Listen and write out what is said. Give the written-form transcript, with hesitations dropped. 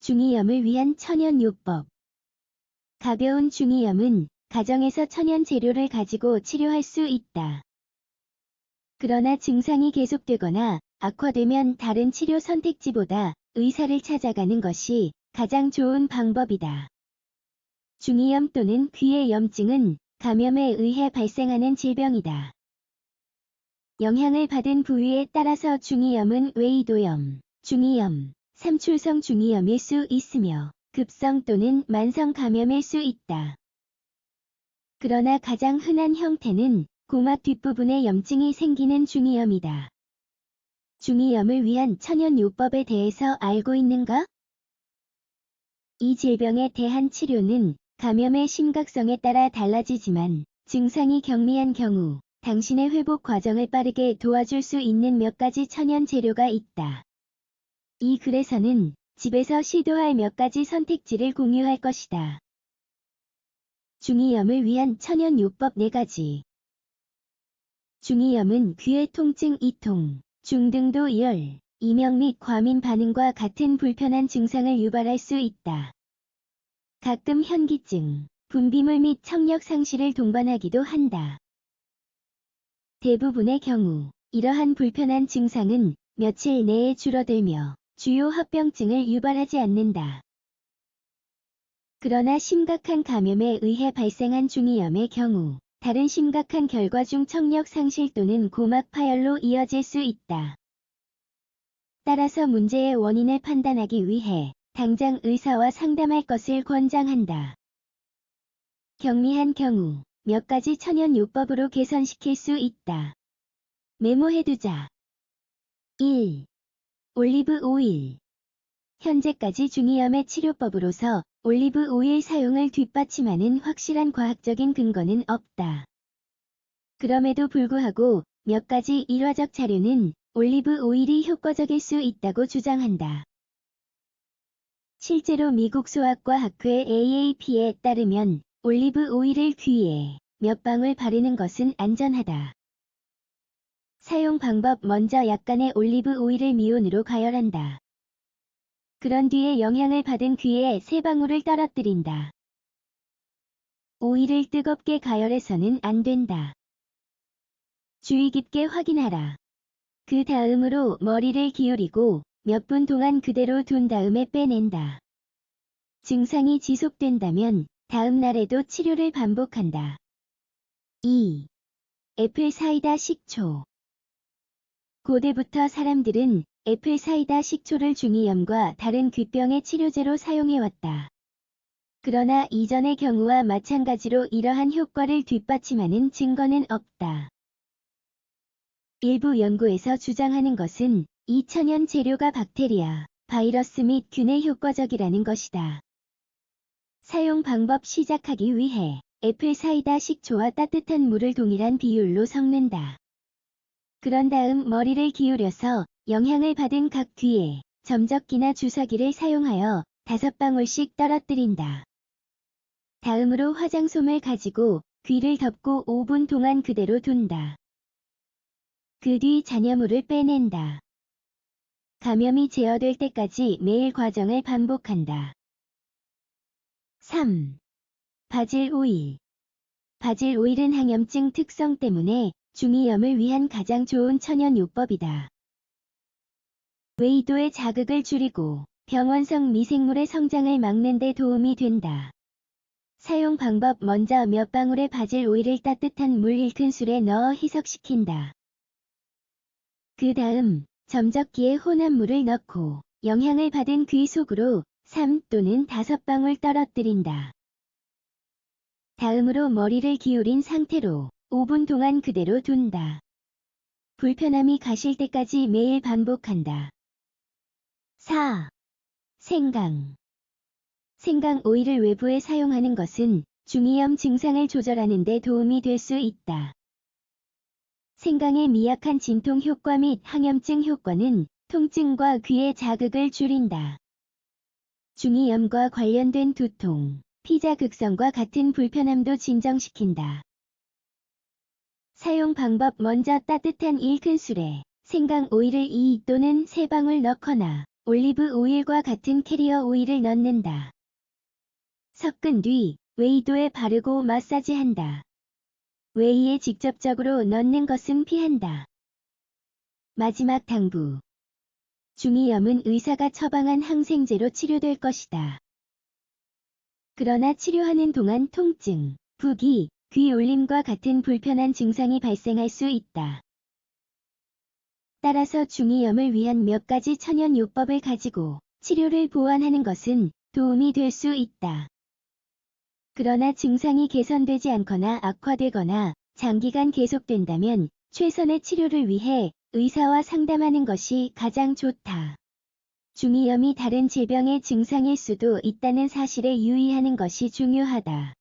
중이염을 위한 천연요법. 가벼운 중이염은 가정에서 천연 재료를 가지고 치료할 수 있다. 그러나 증상이 계속되거나 악화되면 다른 치료 선택지보다 의사를 찾아가는 것이 가장 좋은 방법이다. 중이염 또는 귀의 염증은 감염에 의해 발생하는 질병이다. 영향을 받은 부위에 따라서 중이염은 외이도염, 중이염, 삼출성 중이염일 수 있으며 급성 또는 만성 감염일 수 있다. 그러나 가장 흔한 형태는 고막 뒷부분에 염증이 생기는 중이염이다. 중이염을 위한 천연요법에 대해서 알고 있는가? 이 질병에 대한 치료는 감염의 심각성에 따라 달라지지만 증상이 경미한 경우 당신의 회복 과정을 빠르게 도와줄 수 있는 몇 가지 천연 재료가 있다. 이 글에서는 집에서 시도할 몇 가지 선택지를 공유할 것이다. 중이염을 위한 천연요법 4가지. 중이염은 귀의 통증, 이통, 중등도 열, 이명 및 과민 반응과 같은 불편한 증상을 유발할 수 있다. 가끔 현기증, 분비물 및 청력 상실을 동반하기도 한다. 대부분의 경우 이러한 불편한 증상은 며칠 내에 줄어들며 주요 합병증을 유발하지 않는다. 그러나 심각한 감염에 의해 발생한 중이염의 경우 다른 심각한 결과 중 청력 상실 또는 고막 파열로 이어질 수 있다. 따라서 문제의 원인을 판단하기 위해 당장 의사와 상담할 것을 권장한다. 경미한 경우 몇 가지 천연요법으로 개선시킬 수 있다. 메모해두자. 1. 올리브 오일. 현재까지 중이염의 치료법으로서 올리브 오일 사용을 뒷받침하는 확실한 과학적인 근거는 없다. 그럼에도 불구하고 몇 가지 일화적 자료는 올리브 오일이 효과적일 수 있다고 주장한다. 실제로 미국 소아과학회 AAP에 따르면 올리브 오일을 귀에 몇 방울 바르는 것은 안전하다. 사용 방법: 먼저 약간의 올리브 오일을 미온으로 가열한다. 그런 뒤에 영향을 받은 귀에 3방울을 떨어뜨린다. 오일을 뜨겁게 가열해서는 안 된다. 주의 깊게 확인하라. 그 다음으로 머리를 기울이고 몇 분 동안 그대로 둔 다음에 빼낸다. 증상이 지속된다면 다음 날에도 치료를 반복한다. 2. 애플 사이다 식초. 고대부터 사람들은 애플 사이다 식초를 중이염과 다른 귀병의 치료제로 사용해왔다. 그러나 이전의 경우와 마찬가지로 이러한 효과를 뒷받침하는 증거는 없다. 일부 연구에서 주장하는 것은 이 천연 재료가 박테리아, 바이러스 및 균에 효과적이라는 것이다. 사용 방법: 시작하기 위해 애플 사이다 식초와 따뜻한 물을 동일한 비율로 섞는다. 그런 다음 머리를 기울여서 영향을 받은 각 귀에 점적기나 주사기를 사용하여 5방울씩 떨어뜨린다. 다음으로 화장솜을 가지고 귀를 덮고 5분 동안 그대로 둔다. 그 뒤 잔여물을 빼낸다. 감염이 제어될 때까지 매일 과정을 반복한다. 3. 바질 오일. 바질 오일은 항염증 특성 때문에 중이염을 위한 가장 좋은 천연요법이다. 외이도의 자극을 줄이고 병원성 미생물의 성장을 막는 데 도움이 된다. 사용 방법: 먼저 몇 방울의 바질 오일을 따뜻한 물 1큰술에 넣어 희석시킨다. 그 다음 점적기에 혼합 물을 넣고 영향을 받은 귀 속으로 3 또는 5방울 떨어뜨린다. 다음으로 머리를 기울인 상태로 5분 동안 그대로 둔다. 불편함이 가실 때까지 매일 반복한다. 4. 생강. 생강 오일을 외부에 사용하는 것은 중이염 증상을 조절하는 데 도움이 될 수 있다. 생강의 미약한 진통 효과 및 항염증 효과는 통증과 귀의 자극을 줄인다. 중이염과 관련된 두통, 피자극성과 같은 불편함도 진정시킨다. 사용 방법: 먼저 따뜻한 1큰술에 생강 오일을 2 또는 3방울 넣거나 올리브 오일과 같은 캐리어 오일을 넣는다. 섞은 뒤 웨이도에 바르고 마사지한다. 웨이에 직접적으로 넣는 것은 피한다. 마지막 당부. 중이염은 의사가 처방한 항생제로 치료될 것이다. 그러나 치료하는 동안 통증, 부기, 귀 울림과 같은 불편한 증상이 발생할 수 있다. 따라서 중이염을 위한 몇 가지 천연요법을 가지고 치료를 보완하는 것은 도움이 될 수 있다. 그러나 증상이 개선되지 않거나 악화되거나 장기간 계속된다면 최선의 치료를 위해 의사와 상담하는 것이 가장 좋다. 중이염이 다른 질병의 증상일 수도 있다는 사실에 유의하는 것이 중요하다.